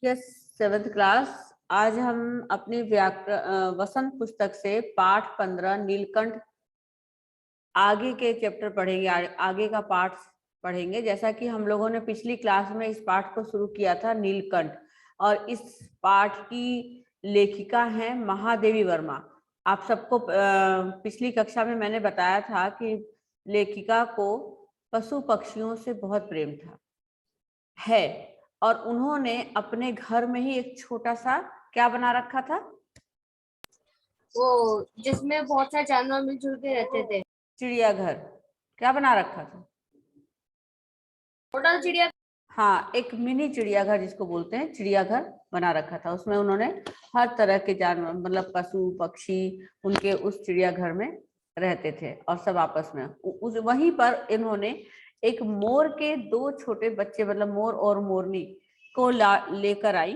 Yes, 7th class. आज हम अपनी वसंत पुस्तक से पाठ 15 नीलकंठ आगे के चैप्टर पढ़ेंगे, आगे का पाठ पढ़ेंगे। जैसा कि हम लोगों ने पिछली क्लास में इस पाठ को शुरू किया था, नीलकंठ, और इस पाठ की लेखिका है महादेवी वर्मा। आप सबको पिछली कक्षा में मैंने बताया था कि लेखिका को पशु पक्षियों से बहुत प्रेम था है, और उन्होंने अपने घर में ही एक छोटा सा क्या बना रखा था, वो जिसमें बहुत सारे जानवर मिलजुल के रहते थे। चिड़ियाघर। क्या बना रखा था? छोटा चिड़िया। हाँ, एक मिनी चिड़ियाघर जिसको बोलते हैं, चिड़ियाघर बना रखा था। उसमें उन्होंने हर तरह के जानवर, मतलब पशु पक्षी, उनके उस चिड़ियाघर में रहते थे और सब आपस में उस वहीं पर इन्होंने एक मोर के 2 छोटे बच्चे, मतलब मोर और मोरनी को लेकर आई।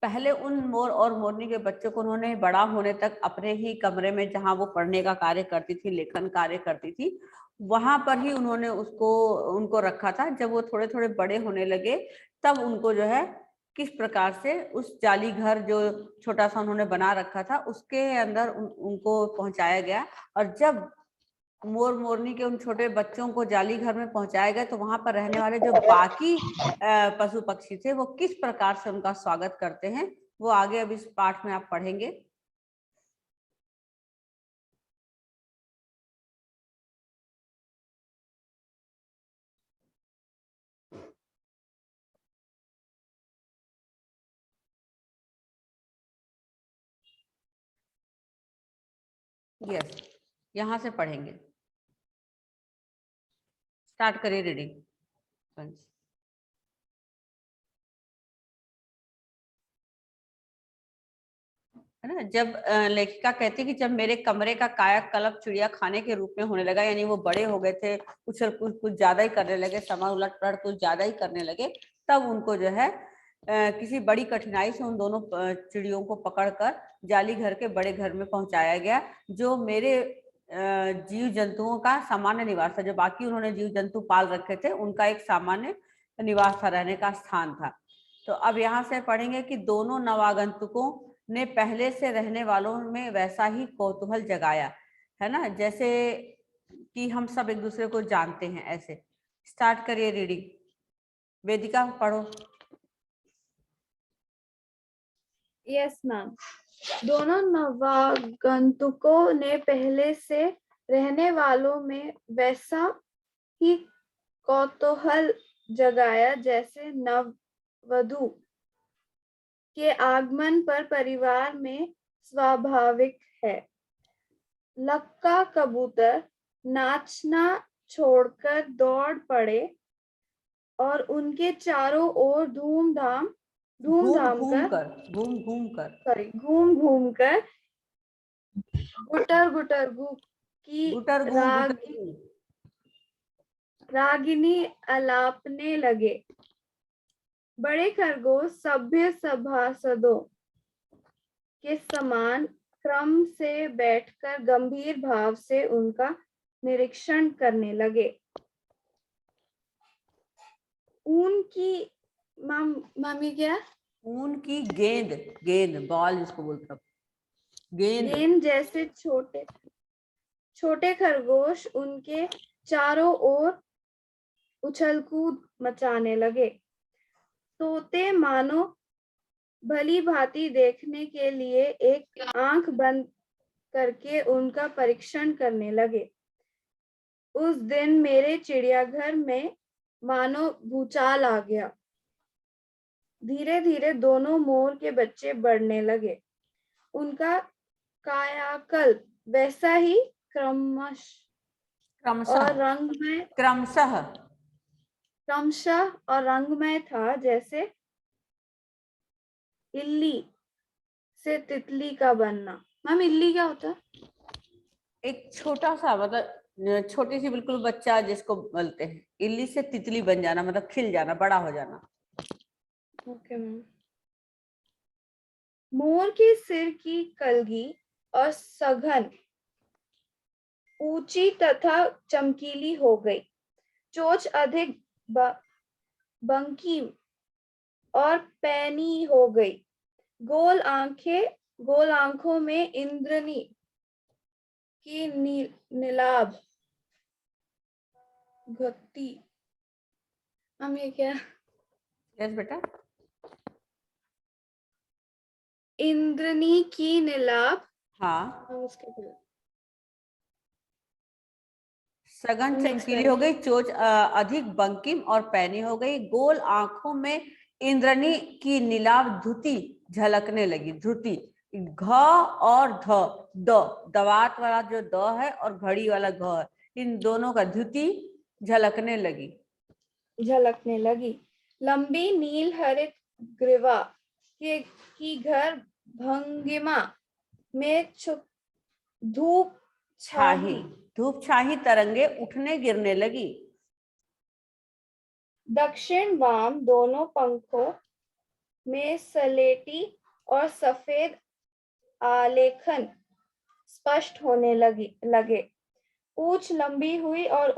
पहले उन मोर और मोरनी के बच्चों को उन्होंने बड़ा होने तक अपने ही कमरे में, जहां वो पढ़ने का कार्य करती थी, लेखन कार्य करती थी, वहां पर ही उन्होंने उनको रखा था। जब वो थोड़े थोड़े बड़े होने लगे, तब उनको जो है किस प्रकार से उस जाली घर जो छोटा सा उन्होंने बना रखा था उसके अंदर उनको पहुंचाया गया। और जब मोर मोरनी के उन छोटे बच्चों को जाली घर में पहुंचाया गया, तो वहां पर रहने वाले जो बाकी पशु पक्षी थे, वो किस प्रकार से उनका स्वागत करते हैं, वो आगे अब इस पाठ में आप पढ़ेंगे। यस, यहाँ से पढ़ेंगे। स्टार्ट करिए रीडिंग। है ना, जब लेखिका कहती कि जब मेरे कमरे का कायाकल्प चिड़िया खाने के रूप में होने लगा, यानी वो बड़े हो गए थे, उछल कूद कुछ ज्यादा ही करने लगे, समय उलट पलट कुछ ज्यादा ही करने लगे, तब उनको जो है किसी बड़ी कठिनाई से उन दोनों चिड़ियों को पकड़कर जाली घर के बड़े घर में पहुंचाया गया, जो मेरे जीव जंतुओं का सामान्य निवास था। जो बाकी उन्होंने जीव जंतु पाल रखे थे, उनका एक सामान्य निवास था, रहने का स्थान था। तो अब यहाँ से पढ़ेंगे कि दोनों नवागंतुकों ने पहले से रहने वालों में वैसा ही कौतूहल जगाया, है ना, जैसे कि हम सब एक दूसरे को जानते हैं ऐसे। स्टार्ट करिए रीडिंग। वेदिका पढ़ो। Yes ma'am. दोनों नवागंतुकों ने पहले से रहने वालों में वैसा ही कौतूहल जगाया जैसे नववधू के आगमन पर परिवार में स्वाभाविक है। लक्का कबूतर नाचना छोड़कर दौड़ पड़े और उनके चारों ओर घूम घूम कर गुटर गुटर गु की रागिनी अलापने लगे। बड़े खरगोश सभ्य सभासदों के समान क्रम से बैठकर गंभीर भाव से उनका निरीक्षण करने लगे। ऊन की मम्मी क्या? ऊन की गेंद, गेंद बॉल जिसको बोलते हैं, गेंद जैसे छोटे छोटे खरगोश उनके चारों ओर उछल कूद मचाने लगे। तोते मानो भली भांति देखने के लिए एक आंख बंद करके उनका परीक्षण करने लगे। उस दिन मेरे चिड़ियाघर में मानो भूचाल आ गया। धीरे धीरे दोनों मोर के बच्चे बढ़ने लगे। उनका कायाकल्प वैसा ही क्रमशः और रंगमय था जैसे इल्ली से तितली का बनना। मैम इल्ली क्या होता है? एक छोटा सा, मतलब छोटी सी बिल्कुल बच्चा जिसको बोलते हैं। इल्ली से तितली बन जाना मतलब खिल जाना, बड़ा हो जाना। Okay ma'am. मोर के सिर की कलगी और सघन ऊंची तथा चमकीली हो गई। चोंच अधिक बंकी और पैनी हो गई। गोल आंखों में इंद्रनी की नीलाभ भक्ति। हम ये क्या? यस बेटा। इंद्रनी की नीलाभ। हाँ, हम उसके बाद सघन Mix चमकीली कर- हो गई, चोंच अधिक बंकिम और पैनी हो गई, गोल आंखों में इंद्रनी की नीलाभ धुति झलकने लगी। धुति, घ और ध, दवात वाला जो द है और घड़ी वाला घ है, इन दोनों का धुति झलकने लगी। लंबी नील हरित ग्रीवा की घर भंगिमा में धूप छाही धूप छाही तरंगे उठने गिरने लगी। दक्षिण वाम दोनों पंखों में सलेटी और सफेद आलेखन स्पष्ट होने लगे। पूंछ लंबी हुई और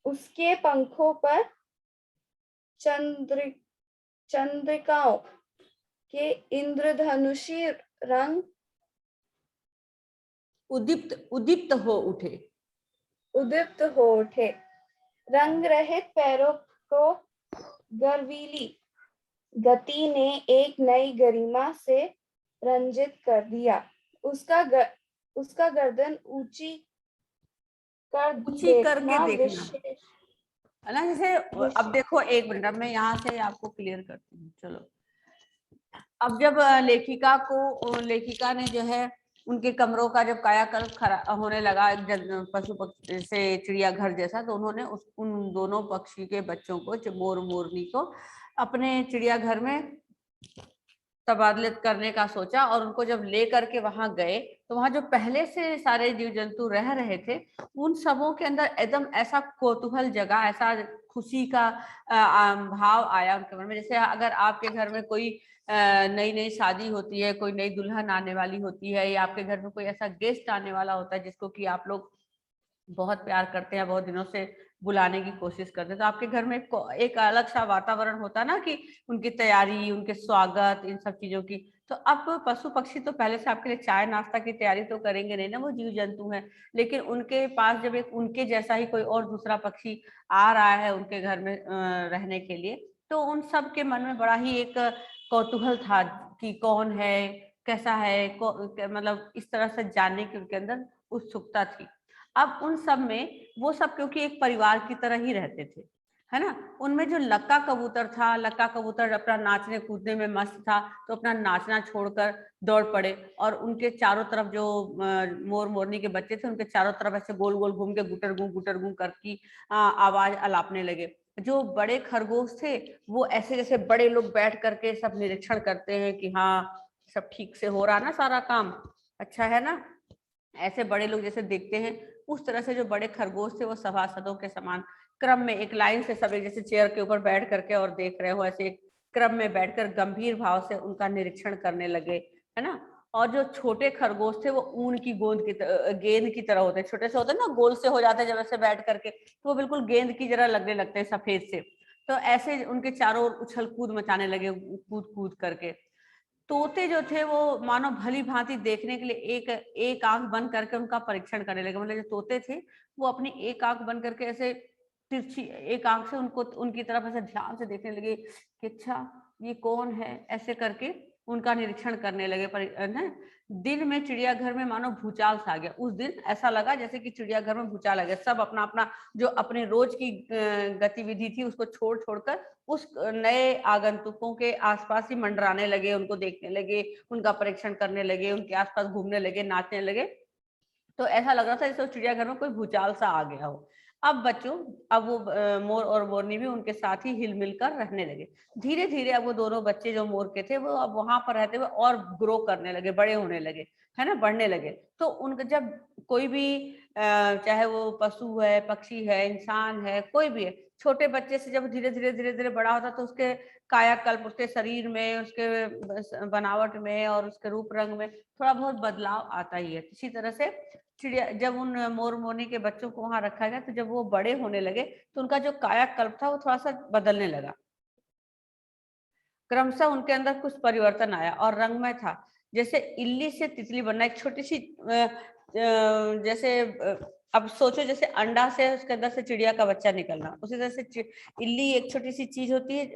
उसके पंखों पर चंद्रिकाओं के इंद्रधनुषी रंग उदीप्त हो उठे। रंग रहित पैरों को गर्वीली गति ने एक नई गरिमा से रंजित कर दिया। उसका गर्दन ऊंची करके देखना विशेष है ना। जैसे अब देखो, एक मिनट, अब मैं यहाँ से आपको क्लियर करती हूँ। चलो, अब जब लेखिका ने जो है उनके कमरों का जब कायाकल्प होने लगा पशु पक्षी से चिड़ियाघर जैसा, तो उन्होंने उन दोनों पक्षी के बच्चों को, मोर मोरनी को, अपने चिड़ियाघर में तबादलित करने का सोचा। और उनको जब ले करके वहां गए, तो वहां जो पहले से सारे जीव जंतु रह रहे थे, उन सबों के अंदर एकदम ऐसा कौतूहल जगा, ऐसा खुशी का भाव आया उनके मन में। जैसे अगर आपके घर में कोई नई नई शादी होती है, कोई नई दुल्हन आने वाली होती है, या आपके घर में कोई ऐसा गेस्ट आने वाला होता है जिसको कि आप लोग बहुत प्यार करते हैं, बहुत दिनों से बुलाने की कोशिश करते हैं, तो आपके घर में एक अलग सा वातावरण होता है ना, कि उनकी तैयारी, उनके स्वागत, इन सब चीजों की। तो अब पशु पक्षी तो पहले से आपके लिए चाय नाश्ता की तैयारी तो करेंगे नहीं ना, वो जीव जंतु हैं। लेकिन उनके पास जब एक उनके जैसा ही कोई और दूसरा पक्षी आ रहा है उनके घर में रहने के लिए, तो उन सब के मन में बड़ा ही एक कौतूहल था कि कौन है, कैसा है, मतलब इस तरह से जानने की उनके अंदर उत्सुकता थी। अब उन सब में वो सब क्योंकि एक परिवार की तरह ही रहते थे, है ना। उनमें जो लक्का कबूतर था, लक्का कबूतर अपना नाचने कूदने में मस्त था, तो अपना नाचना छोड़कर दौड़ पड़े, और उनके चारों तरफ जो मोर मोरनी के बच्चे थे, उनके चारों तरफ ऐसे गोल गोल घूम के गुटर गूं करके आवाज अलापने लगे। जो बड़े खरगोश थे, वो ऐसे जैसे बड़े लोग बैठ करके सब निरीक्षण करते हैं कि हाँ, सब ठीक से हो रहा ना, सारा काम अच्छा है ना, ऐसे बड़े लोग जैसे देखते हैं, उस तरह से जो बड़े खरगोश थे वो सभासदों के समान क्रम में एक लाइन से सब एक जैसे चेयर के ऊपर बैठ करके और देख रहे हो, ऐसे एक क्रम में बैठकर गंभीर भाव से उनका निरीक्षण करने लगे, है ना। और जो छोटे खरगोश थे, वो ऊन की गेंद की तरह होते हैं, छोटे से होते हैं ना, गोल से हो जाते हैं जब ऐसे बैठ करके, तो वो बिल्कुल गेंद की जरा लगने लगते हैं, सफेद से। तो ऐसे उनके चारों ओर उछल कूद मचाने लगे, कूद कूद करके। तोते जो थे वो मानो भली भांति देखने के लिए एक एक आंख बंद करके उनका परीक्षण करने लगे। मतलब जो तोते थे, वो अपनी एक आंख बंद करके ऐसे तिरछी एक आंख से उनको उनकी तरफ ऐसे ध्यान से देखने लगे कि अच्छा, ये कौन है, ऐसे करके उनका निरीक्षण करने लगे। पर दिन में चिड़ियाघर में मानो भूचाल सा गया। उस दिन ऐसा लगा जैसे कि चिड़ियाघर में भूचाल आ गया। सब अपना अपना जो अपने रोज की गतिविधि थी उसको छोड़ छोड़कर उस नए आगंतुकों के आसपास ही मंडराने लगे, उनको देखने लगे, उनका परीक्षण करने लगे, उनके आसपास घूमने लगे, नाचने लगे। तो ऐसा लग रहा था जैसे चिड़ियाघर में कोई भूचाल सा आ गया हो। अब वो मोर और मोरनी भी उनके साथ ही हिल मिल कर रहने लगे। धीरे धीरे अब वो दोनों बच्चे जो मोर के थे, वो अब वहां पर रहते हुए और ग्रो करने लगे, बड़े होने लगे, है ना, बढ़ने लगे। तो उनका जब कोई भी चाहे वो पशु है, पक्षी है, इंसान है, कोई भी है, छोटे बच्चे से जब धीरे धीरे धीरे धीरे बड़ा होता, तो उसके कायाकल्प, उसके शरीर में, उसके बनावट में और उसके रूप रंग में थोड़ा बहुत बदलाव आता ही है। इसी तरह से चिड़िया, जब उन मोर मोरनी के बच्चों को वहां रखा गया, तो जब वो बड़े होने लगे, तो उनका जो कायाकल्प था वो थोड़ा सा बदलने लगा। क्रमशः उनके अंदर कुछ परिवर्तन आया और रंगमय था। जैसे इल्ली से तितली बनना, एक छोटी सी जैसे अब सोचो जैसे अंडा से उसके अंदर से चिड़िया का बच्चा निकलना, उसी तरह से इल्ली एक छोटी सी चीज होती है,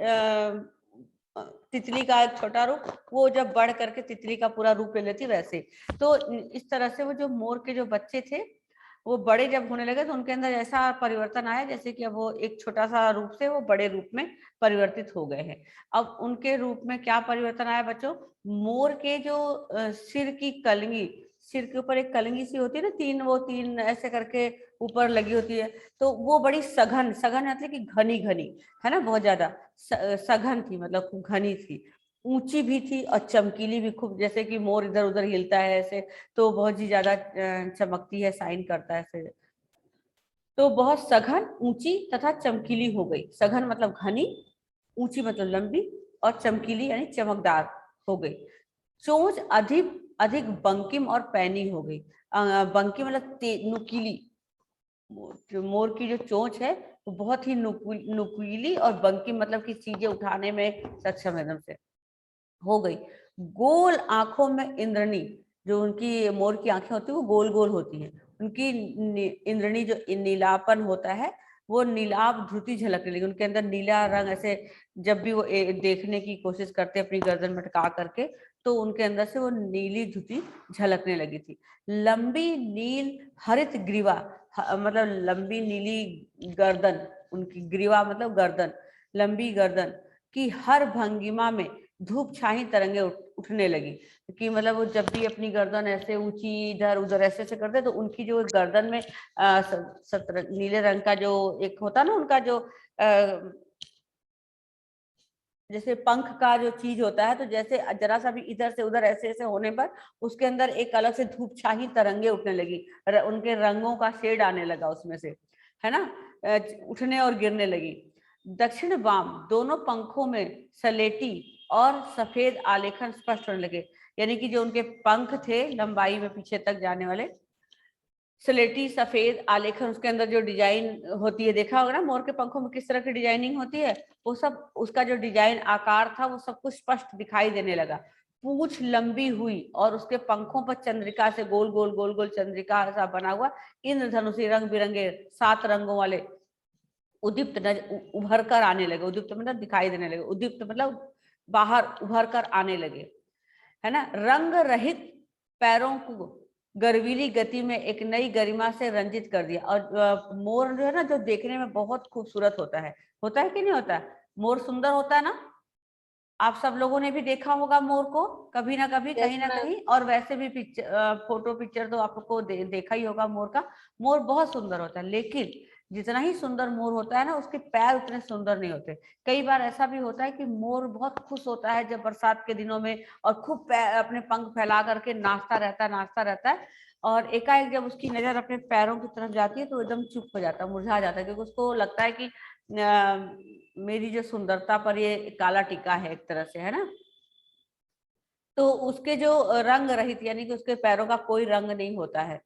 तितली का एक छोटा रूप, वो जब बढ़ करके तितली का पूरा रूप ले लेती वैसे। तो इस तरह से वो जो मोर के जो बच्चे थे वो बड़े जब होने लगे तो उनके अंदर ऐसा परिवर्तन आया जैसे कि अब वो एक छोटा सा रूप से वो बड़े रूप में परिवर्तित हो गए हैं। अब उनके रूप में क्या परिवर्तन आया बच्चों, मोर के जो सिर की कलगी, सिर के ऊपर एक कलगी सी होती है ना, तीन ऐसे करके ऊपर लगी होती है, तो वो बड़ी सघन, सघन मतलब कि घनी घनी है ना, बहुत ज्यादा सघन थी, मतलब खूब घनी थी, ऊंची भी थी और चमकीली भी खूब, जैसे कि मोर इधर उधर हिलता है ऐसे तो बहुत ही ज्यादा चमकती है, साइन करता है ऐसे। तो बहुत सघन, ऊंची तथा चमकीली हो गई। सघन मतलब घनी, ऊंची मतलब लंबी और चमकीली यानी चमकदार हो गई। चोंच अधिक अधिक बंकिम और पैनी हो गई। बंकिम मतलब नुकीली, मोर की जो चोंच है वो बहुत ही नुकीली और बंकिम मतलब कि चीजें उठाने में सक्षम एकदम से हो गई। गोल आंखों में इंद्रनी, जो उनकी मोर की आंखें होती है वो गोल गोल होती हैं, उनकी इंद्रनी जो नीलापन होता है वो नीलाभ ध्रुति झलकने लगी, उनके अंदर नीला रंग ऐसे, जब भी वो देखने की कोशिश करते अपनी गर्दन मटका करके तो उनके अंदर से वो नीली ध्रुति झलकने लगी थी। लंबी नील हरित ग्रीवा, मतलब लंबी नीली गर्दन, उनकी ग्रीवा मतलब गर्दन, लंबी गर्दन की हर भंगिमा में धूप छाई तरंगे उठने लगी, कि मतलब वो जब भी अपनी गर्दन ऐसे ऊंची इधर उधर ऐसे ऐसे करते तो उनकी जो गर्दन में नीले रंग का जो एक होता ना उनका जो जैसे पंख का जो चीज होता है, तो जैसे जरा सा भी इधर से उधर ऐसे ऐसे होने पर उसके अंदर एक अलग से धूप छाई तरंगे उठने लगी, उनके रंगों का शेड आने लगा उसमें से, है ना, उठने और गिरने लगी। दक्षिण वाम दोनों पंखों में सलेटी और सफेद आलेखन स्पष्ट होने लगे, यानी कि जो उनके पंख थे लंबाई में पीछे तक जाने वाले, स्लेटी सफेद आलेखन, उसके अंदर जो डिजाइन होती है, देखा होगा ना मोर के पंखों में किस तरह की डिजाइनिंग होती है, वो सब उसका जो डिजाइन आकार था वो सब कुछ स्पष्ट दिखाई देने लगा। पूंछ लंबी हुई और उसके पंखों पर चंद्रिका से गोल गोल गोल गोल चंद्रिका सा बना हुआ इंद्रधनुषी रंग बिरंगे 7 रंगों वाले उदीप्त उभर कर आने लगे। उदीप्त मतलब दिखाई देने लगे, उदीप्त मतलब बाहर उभर कर आने लगे, है ना। रंग रहित पैरों को गर्वीली गति में एक नई गरिमा से रंजित कर दिया। और मोर जो है ना, जो देखने में बहुत खूबसूरत होता है कि नहीं होता है, मोर सुंदर होता है ना, आप सब लोगों ने भी देखा होगा मोर को कभी ना कभी, कहीं ना कहीं, और वैसे भी फोटो पिक्चर तो आपको देखा ही होगा मोर का। मोर बहुत सुंदर होता है, लेकिन जितना ही सुंदर मोर होता है ना, उसके पैर उतने सुंदर नहीं होते। कई बार ऐसा भी होता है कि मोर बहुत खुश होता है जब बरसात के दिनों में, और खूब अपने पंख फैला करके नाचता रहता है, और एकाएक जब उसकी नजर अपने पैरों की तरफ जाती है तो एकदम चुप हो जाता है, मुरझा जाता है, क्योंकि उसको लगता है कि मेरी जो सुंदरता पर ये काला टीका है एक तरह से, है ना। तो उसके जो रंग रहित, यानी कि उसके पैरों का कोई रंग नहीं होता है,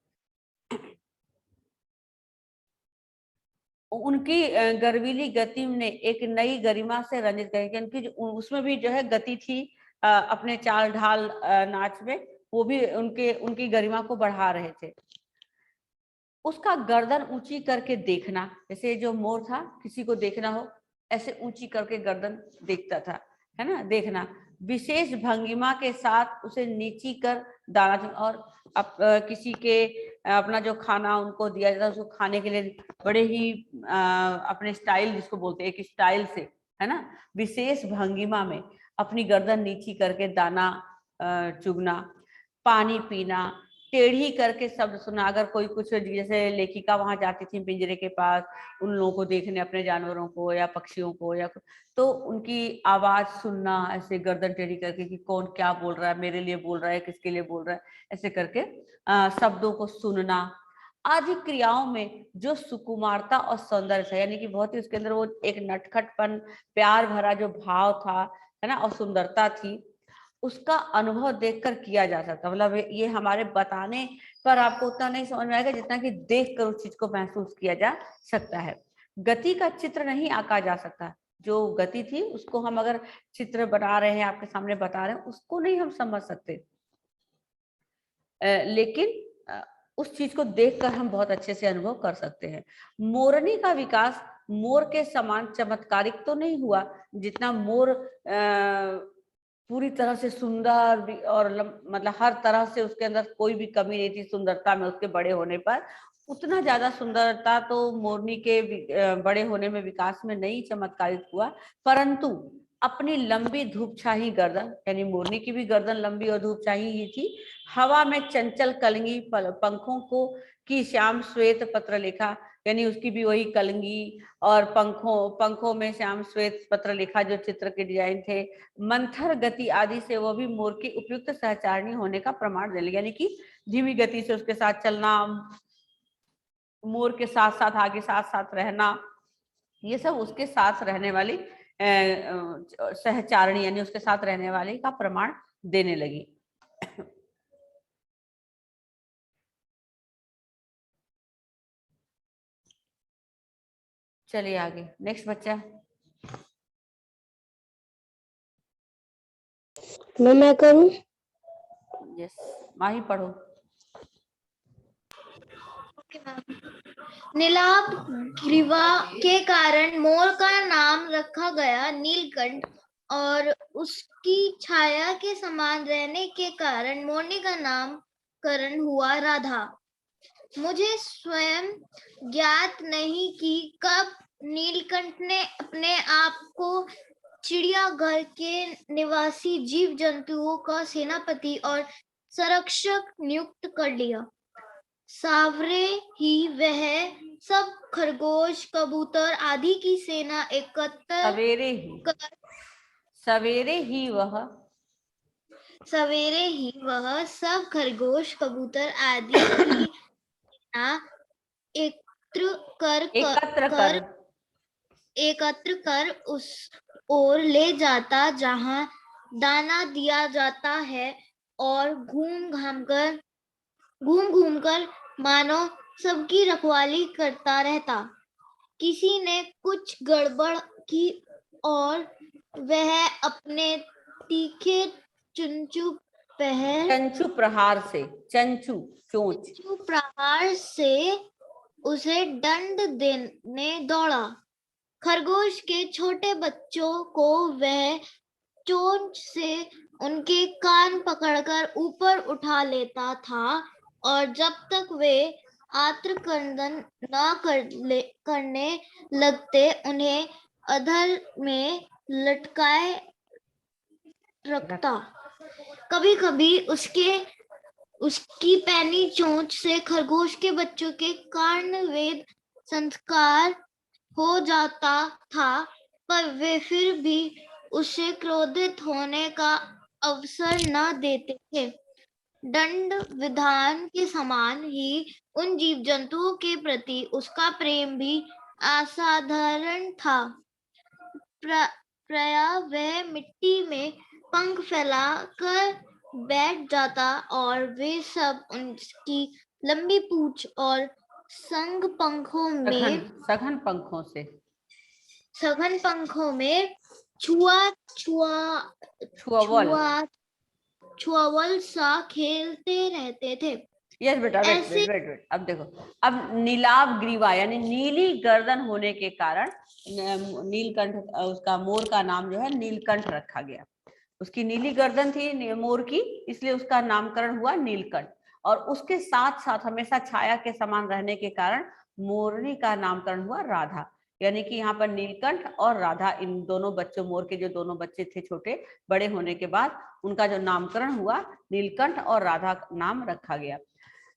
उनकी गर्वीली गति ने एक नई गरिमा से रंजित करें, क्योंकि उसमें भी जो है गति थी, अपने चाल ढाल नाच में वो भी उनकी गरिमा को बढ़ा रहे थे। उसका गर्दन ऊंची करके देखना, जैसे जो मोर था किसी को देखना हो ऐसे ऊंची करके गर्दन देखता था, है ना, देखना। विशेष भंगिमा के साथ उसे नीची कर दाना, और किसी के अपना जो खाना उनको दिया जाता है उसको खाने के लिए बड़े ही अपने स्टाइल जिसको बोलते हैं, एक स्टाइल से, है ना, विशेष भंगिमा में अपनी गर्दन नीची करके दाना चुगना, पानी पीना, टेढ़ी करके शब्द सुना। अगर कोई कुछ, जैसे लेखिका वहां जाती थी पिंजरे के पास उन लोगों को देखने, अपने जानवरों को या पक्षियों को या तो उनकी आवाज सुनना ऐसे गर्दन टेढ़ी करके कि कौन क्या बोल रहा है, मेरे लिए बोल रहा है, किसके लिए बोल रहा है, ऐसे करके शब्दों को सुनना आदि क्रियाओं में जो सुकुमारता और सौंदर्य था, यानी कि बहुत ही उसके अंदर वो एक नटखटपन, प्यार भरा जो भाव था, है ना, और सुंदरता थी, उसका अनुभव देखकर किया जा सकता। मतलब ये हमारे बताने पर आपको उतना नहीं समझ में आएगा जितना कि देख कर उस चीज को महसूस किया जा सकता है। गति का चित्र नहीं आंका जा सकता, जो गति थी उसको हम अगर चित्र बना रहे हैं, आपके सामने बता रहे हैं, उसको नहीं हम समझ सकते, लेकिन उस चीज को देखकर हम बहुत अच्छे से अनुभव कर सकते हैं। मोरनी का विकास मोर के समान चमत्कारिक तो नहीं हुआ, जितना मोर पूरी तरह से सुंदर और मतलब हर तरह से उसके अंदर कोई भी कमी नहीं थी सुंदरता में उसके बड़े होने पर, उतना ज्यादा सुंदरता तो मोरनी के बड़े होने में विकास में नहीं चमत्कारित हुआ, परंतु अपनी लंबी धूपछाही गर्दन, यानी मोरनी की भी गर्दन लंबी और धूपछाही ही थी, हवा में चंचल कलंगी पंखों को की श्याम श्वेत पत्रलेखा, यानी उसकी भी वही कलंगी और पंखों में श्याम श्वेत पत्रलेखा जो चित्र के डिजाइन थे, मंथर गति आदि से वो भी मोर की उपयुक्त सहचारणी होने का प्रमाण दे, यानी कि धीमी गति से उसके साथ चलना, मोर के साथ साथ आगे साथ साथ रहना, ये सब उसके साथ रहने वाली सहचारणी यानी उसके साथ रहने वाली का प्रमाण देने लगी। चलिए आगे, नेक्स्ट बच्चा। मैं करूं? यस, माही पढ़ो। नीलाभ ग्रीवा के कारण मोर का नाम रखा गया नीलकंठ, और उसकी छाया के समान रहने के कारण मोरनी का नामकरण हुआ राधा। मुझे स्वयं ज्ञात नहीं कि कब नीलकंठ ने अपने आप को चिड़ियाघर के निवासी जीव जंतुओं का सेनापति और संरक्षक नियुक्त कर लिया। सावरे ही वह सब खरगोश, कबूतर आदि की सेना एकत्र सवेरे ही वह सब खरगोश, कबूतर आदि की सेना एकत्र कर उस ओर ले जाता जहां दाना दिया जाता है, और घूम घूम कर मानो सबकी रखवाली करता रहता। किसी ने कुछ गड़बड़ की और वह अपने तीखे चंचू प्रहार से उसे दंड देने दौड़ा। खरगोश के छोटे बच्चों को वह चोंच से उनके कान पकड़कर ऊपर उठा लेता था, और जब तक वे आत्रक्रंदन न करने लगते उन्हें अधर में लटकाए रखता। कभी कभी उसकी पैनी चोंच से खरगोश के बच्चों के कर्णवेद संस्कार हो जाता था, पर वे फिर भी उसे क्रोधित होने का अवसर न देते थे। दंड विधान के समान ही उन जीव जंतुओं के प्रति उसका प्रेम भी असाधारण था। प्रायः वह मिट्टी में पंख फैलाकर बैठ जाता, और वे सब उनकी लंबी पूंछ और सघन पंखों में छुआवल सा खेलते रहते थे। यस बेटा, वेट। अब देखो, अब नीलाभ ग्रीवा यानी नीली गर्दन होने के कारण नीलकंठ, उसका मोर का नाम जो है नीलकंठ रखा गया। उसकी नीली गर्दन थी मोर की, इसलिए उसका नामकरण हुआ नीलकंठ, और उसके साथ साथ हमेशा छाया के समान रहने के कारण मोरनी का नामकरण हुआ राधा। यानी कि यहाँ पर नीलकंठ और राधा, इन दोनों बच्चों, मोर के जो दोनों बच्चे थे छोटे, बड़े होने के बाद उनका जो नामकरण हुआ नीलकंठ और राधा नाम रखा गया।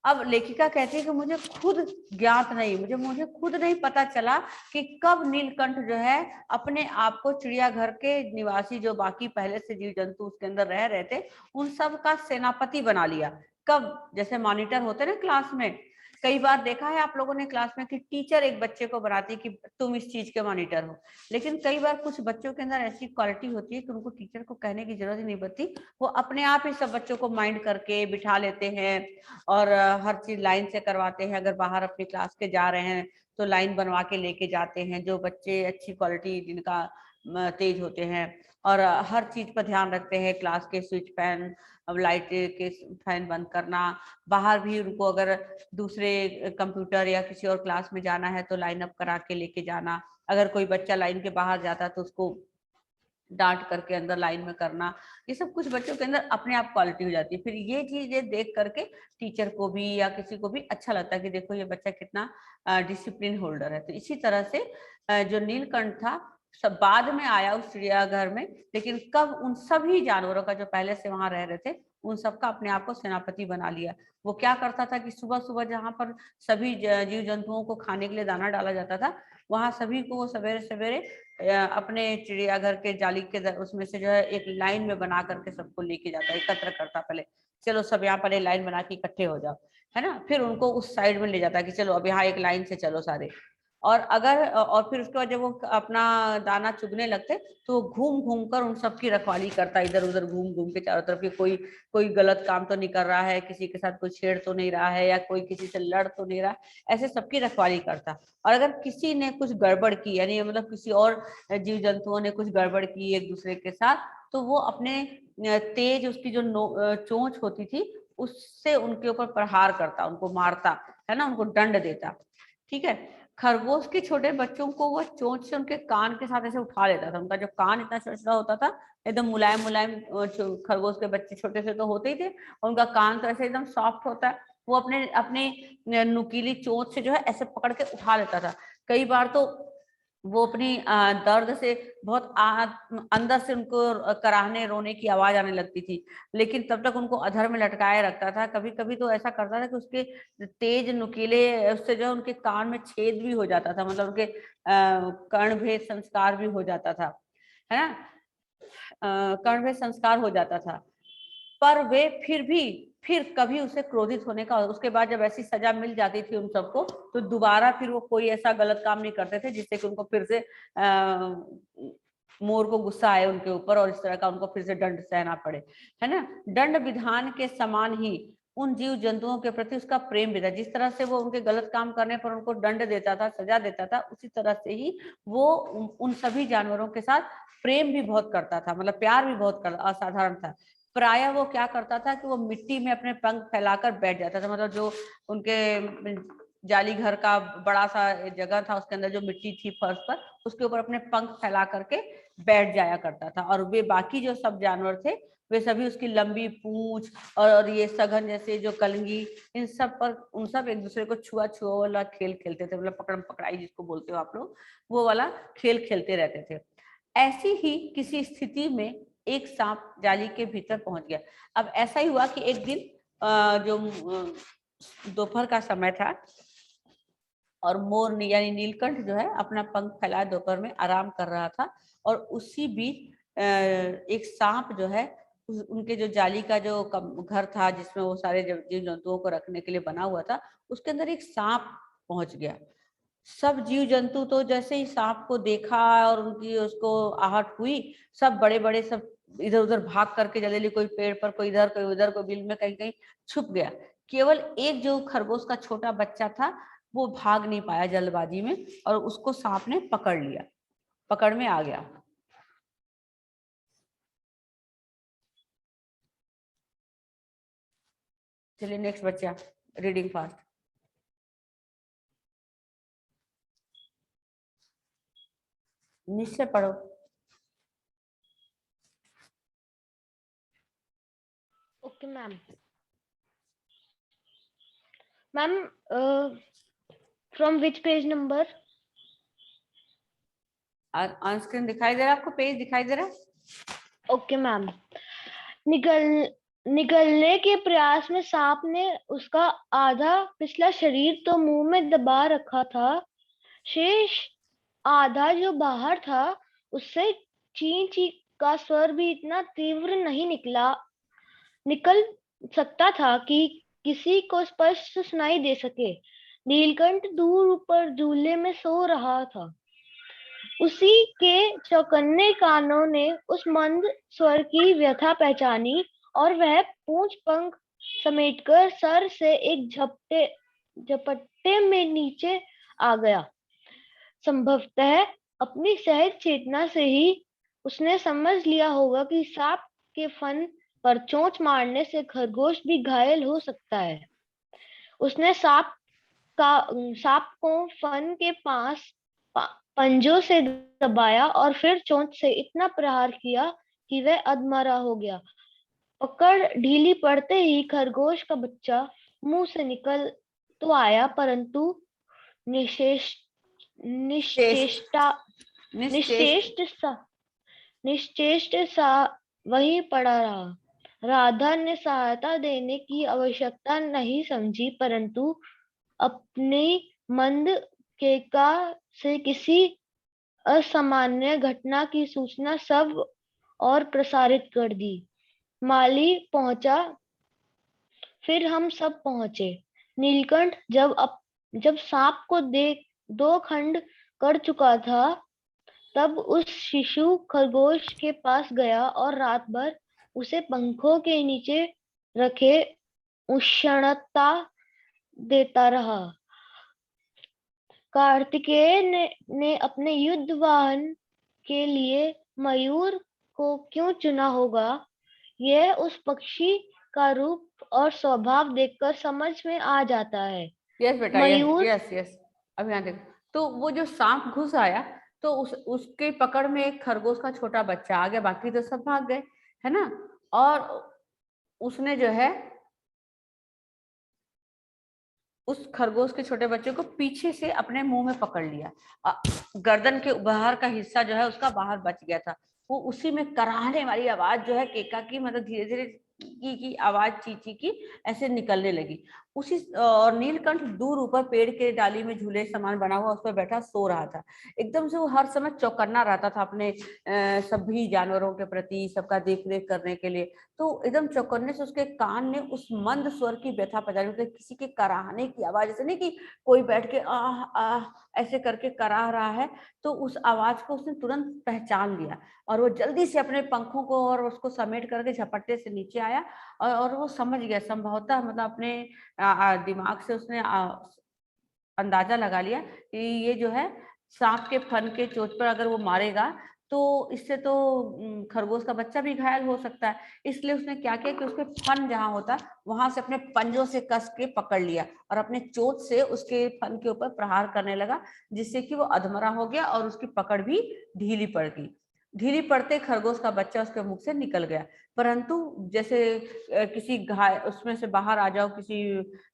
अब लेखिका कहती है कि मुझे खुद ज्ञात नहीं, मुझे खुद नहीं पता चला कि कब नीलकंठ जो है अपने आप को चिड़ियाघर के निवासी जो बाकी पहले से जीव जंतु उसके अंदर रह रहे थे उन सब का सेनापति बना लिया। कब? जैसे मॉनिटर होते ना क्लास में, कई बार देखा है आप लोगों ने क्लास में कि टीचर एक बच्चे को बनाती कि तुम इस चीज के मॉनिटर हो, लेकिन कई बार कुछ बच्चों के अंदर ऐसी क्वालिटी होती है कि उनको टीचर को कहने की जरूरत ही नहीं पड़ती, वो अपने आप ही सब बच्चों को माइंड करके बिठा लेते हैं और हर चीज लाइन से करवाते हैं। अगर बाहर अपनी क्लास के जा रहे हैं तो लाइन बनवा के लेके जाते हैं। जो बच्चे अच्छी क्वालिटी जिनका तेज होते हैं और हर चीज पर ध्यान रखते हैं, क्लास के स्विच फैन, अब लाइट के फैन बंद करना, बाहर भी उनको अगर दूसरे कंप्यूटर या किसी और क्लास में जाना है तो लाइन अप करा के लेके जाना, अगर कोई बच्चा लाइन के बाहर जाता है तो उसको डांट करके अंदर लाइन में करना, ये सब कुछ बच्चों के अंदर अपने आप क्वालिटी हो जाती है। फिर ये चीजें देख करके टीचर को भी या किसी को भी अच्छा लगता है कि देखो ये बच्चा कितना डिसिप्लिन होल्डर है। तो इसी तरह से जो नीलकंठ था सब बाद में आया उस चिड़ियाघर में, लेकिन कब उन सभी जानवरों का जो पहले से वहां रह रहे थे उन सबका अपने आप को सेनापति बना लिया। वो क्या करता था कि सुबह सुबह जहां पर सभी जीव जंतुओं को खाने के लिए दाना डाला जाता था, वहां सभी को वो सवेरे सवेरे अपने चिड़ियाघर के जाली के उसमें से जो है एक लाइन में बना करके सबको लेके जाता, एकत्र करता, पहले चलो सब यहाँ पर लाइन बना के इकट्ठे हो जाओ, है ना, फिर उनको उस साइड में ले जाता कि चलो अब यहाँ एक लाइन से चलो सारे। और फिर उसके बाद जब वो अपना दाना चुगने लगते तो घूम घूम कर उन सबकी रखवाली करता, इधर उधर घूम घूम के चारों तरफ कि कोई कोई गलत काम तो नहीं कर रहा है, किसी के साथ कोई छेड़ तो नहीं रहा है, या कोई किसी से लड़ तो नहीं रहा, ऐसे सबकी रखवाली करता। और अगर किसी ने कुछ गड़बड़ की, यानी मतलब किसी और जीव जंतुओं ने कुछ गड़बड़ की एक दूसरे के साथ, तो वो अपने तेज उसकी जो चोंच होती थी उससे उनके ऊपर प्रहार करता, उनको मारता, है ना, उनको दंड देता। ठीक है। खरगोश के छोटे बच्चों को वो चोंच से उनके कान के साथ ऐसे उठा लेता था, उनका जो कान इतना छोटा होता था, एकदम मुलायम मुलायम, खरगोश के बच्चे छोटे से तो होते ही थे, उनका कान तो ऐसे एकदम सॉफ्ट होता है, वो अपने अपने नुकीली चोंच से जो है ऐसे पकड़ के उठा लेता था। कई बार तो वो अपनी दर्द से बहुत अंदर से उनको कराहने रोने की आवाज आने लगती थी, लेकिन तब तक उनको अधर में लटकाए रखता था। कभी कभी तो ऐसा करता था कि उसके तेज नुकीले उससे जो उनके कान में छेद भी हो जाता था, मतलब उनके कर्णभेद संस्कार भी हो जाता था, है ना, कर्णभेद संस्कार हो जाता था। पर वे फिर कभी उसे क्रोधित होने का, उसके बाद जब ऐसी सजा मिल जाती थी उन सबको, तो दोबारा फिर वो कोई ऐसा गलत काम नहीं करते थे जिससे कि उनको फिर से मोर को गुस्सा आए उनके ऊपर और इस तरह का उनको फिर से दंड सहना पड़े, है ना। दंड विधान के समान ही उन जीव जंतुओं के प्रति उसका प्रेम भी था। जिस तरह से वो उनके गलत काम करने पर उनको दंड देता था, सजा देता था, उसी तरह से ही वो उन सभी जानवरों के साथ प्रेम भी बहुत करता था, मतलब प्यार भी बहुत असाधारण था। प्रायः वो क्या करता था कि वो मिट्टी में अपने पंख फैलाकर बैठ जाता था, मतलब जो उनके जाली घर का बड़ा सा जगह था उसके अंदर जो मिट्टी थी फर्श पर, उसके ऊपर अपने पंख फैला करके बैठ जाया करता था। और वे बाकी जो सब जानवर थे वे सभी उसकी लंबी पूंछ और ये सघन जैसे जो कलंगी, इन सब पर उन सब एक दूसरे को छुआ छुआ वाला खेल खेलते थे, मतलब पकड़म पकड़ाई जिसको बोलते हो आप लोग, वो वाला खेल खेलते रहते थे। ऐसी ही किसी स्थिति में एक सांप जाली के भीतर पहुंच गया। अब ऐसा ही हुआ कि एक दिन जो दोपहर का समय था और मोर यानी नीलकंठ जो है अपना पंख फैलाए दोपहर में आराम कर रहा था, और उसी बीच एक सांप जो है उनके जो जाली का जो घर था जिसमें वो सारे जीव जंतुओं को रखने के लिए बना हुआ था, उसके अंदर एक सांप पहुंच गया। सब जीव जंतु तो जैसे ही सांप को देखा और उनकी उसको आहट हुई, सब बड़े बड़े सब इधर उधर भाग करके जल्दी, कोई पेड़ पर, कोई इधर कोई उधर, कोई बिल में कहीं कहीं छुप गया। केवल एक जो खरगोश का छोटा बच्चा था वो भाग नहीं पाया जल्दबाजी में, और उसको सांप ने पकड़ लिया, पकड़ में आ गया। चलिए नेक्स्ट बच्चा, रीडिंग फास्ट। निश्चय पढ़ो। Okay ma'am. Ma'am from which page number? On screen दिखाई दे रहा है आपको, पेज दिखाई दे रहा है? Okay ma'am. निकलने के प्रयास में सांप ने उसका आधा पिछला शरीर तो मुंह में दबा रखा था, शेष आधा जो बाहर था उससे ची ची का स्वर भी इतना तीव्र नहीं निकल सकता था कि किसी को स्पष्ट सुनाई दे सके। नीलकंठ दूर ऊपर झूले में सो रहा था। उसी के चौकन्ने कानों ने उस मंद स्वर की व्यथा पहचानी और वह पूंछ पंख समेटकर सर से एक झपट्टे में नीचे आ गया। संभवतः अपनी सहज चेतना से ही उसने समझ लिया होगा कि सांप के फन पर चोंच मारने से खरगोश भी घायल हो सकता है। उसने सांप को फन के पास पंजों से दबाया और फिर चोंच से इतना प्रहार किया कि वह अधमरा हो गया। पकड़ ढीली पड़ते ही खरगोश का बच्चा मुंह से निकल तो आया, परंतु निश्चेष्टा निश्चेष्ट निश्चेष्ट सा वहीं पड़ा रहा। राधा ने सहायता देने की आवश्यकता नहीं समझी, परंतु अपनी मंद केका से किसी असामान्य घटना की सूचना सब और प्रसारित कर दी। माली पहुंचा, फिर हम सब पहुंचे। नीलकंठ जब सांप को दो खंड कर चुका था, तब उस शिशु खरगोश के पास गया और रात भर उसे पंखों के नीचे रखे उष्णता देता रहा। कार्तिकेय ने अपने युद्ध वाहन के लिए मयूर को क्यों चुना होगा, यह उस पक्षी का रूप और स्वभाव देखकर समझ में आ जाता है। यस बेटा, मयूर यस। अब यहाँ देखो, तो वो जो सांप घुस आया तो उसके पकड़ में एक खरगोश का छोटा बच्चा आ गया, बाकी तो सब भाग गए, है ना। और उसने जो है उस खरगोश के छोटे बच्चे को पीछे से अपने मुंह में पकड़ लिया। गर्दन के बाहर का हिस्सा जो है उसका बाहर बच गया था। वो उसी में कराहने वाली आवाज जो है केका की, मतलब धीरे धीरे की आवाज, चींची की ऐसे निकलने लगी। उसी और नीलकंठ दूर ऊपर पेड़ के डाली में झूले समान बना हुआ उस पर बैठा सो रहा था। एकदम से वो हर समय चौकन्ना रहता था अपने सभी जानवरों के प्रति, सबका देख रेख करने के लिए। तो एकदम चौकन्ने से उसके कान ने उस मंद स्वर की व्यथा पहचानी, मतलब किसी के कराहने की आवाज, ऐसे नहीं कि कोई बैठ के आह आह ऐसे करके कराह रहा है। तो उस आवाज को उसने तुरंत पहचान लिया और वो जल्दी से अपने पंखों को और उसको समेट करके झपट्टे से नीचे आया। और वो समझ गया संभवतः, मतलब अपने दिमाग से उसने अंदाजा लगा लिया कि ये जो है सांप के फन के चोट पर अगर वो मारेगा तो इससे तो खरगोश का बच्चा भी घायल हो सकता है। इसलिए उसने क्या किया कि उसके फन जहां होता वहां से अपने पंजों से कस के पकड़ लिया और अपने चोट से उसके फन के ऊपर प्रहार करने लगा, जिससे कि वो अधमरा हो गया और उसकी पकड़ भी ढीली पड़ गई। ढीली पड़ते खरगोश का बच्चा उसके मुख से निकल गया। परंतु जैसे किसी घाय उसमें से बाहर आ जाओ किसी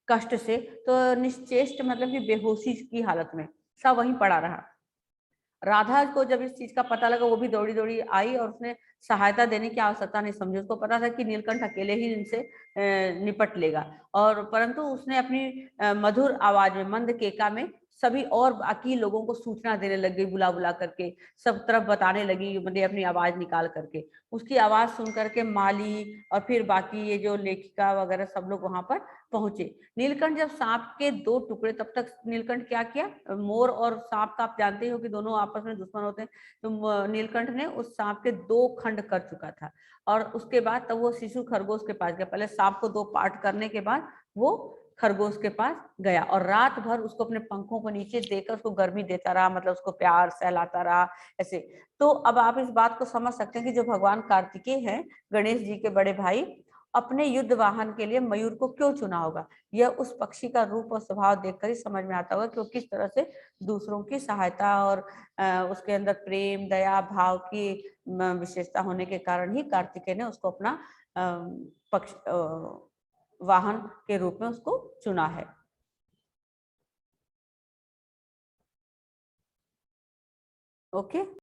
कष्ट से, तो निश्चेष्ट मतलब कि बेहोशी की हालत में सब वहीं पड़ा रहा। राधा को जब इस चीज का पता लगा, वो भी दौड़ी दौड़ी आई और उसने सहायता देने की आवश्यकता नहीं समझी। उसको पता था कि नीलकंठ अकेले ही इनसे निपट लेगा। और परंतु उसने अपनी मधुर आवाज में, मंद केका में सभी और बाकी लोगों को सूचना देने लग गई, बुला बुला करके सब तरफ बताने लगी, मतलब अपनी आवाज निकाल करके। उसकी आवाज सुन करके माली और फिर बाकी ये जो लेखिका वगैरह सब लोग वहां पर पहुंचे। नीलकंठ जब सांप के दो टुकड़े, तब तक नीलकंठ क्या किया, मोर और सांप का आप जानते हो कि दोनों आपस में दुश्मन होते हैं, तो नीलकंठ ने उस सांप के दो खंड कर चुका था। और उसके बाद तब वो शिशु खरगोश के पास गया। पहले सांप को दो पार्ट करने के बाद वो खरगोश के पास गया और रात भर उसको अपने पंखों को नीचे देकर उसको गर्मी देता रहा, मतलब उसको प्यार सहलाता रहा ऐसे। तो अब आप इस बात को समझ सकते हैं कि जो भगवान कार्तिकेय हैं, गणेश जी के बड़े भाई, अपने युद्ध वाहन के लिए मयूर को क्यों चुना होगा। यह उस पक्षी का रूप और स्वभाव देखकर ही समझ में आता होगा कि वो किस तरह से दूसरों की सहायता और उसके अंदर प्रेम दया भाव की विशेषता होने के कारण ही कार्तिकेय ने उसको अपना पक्ष वाहन के रूप में उसको चुना है। ओके।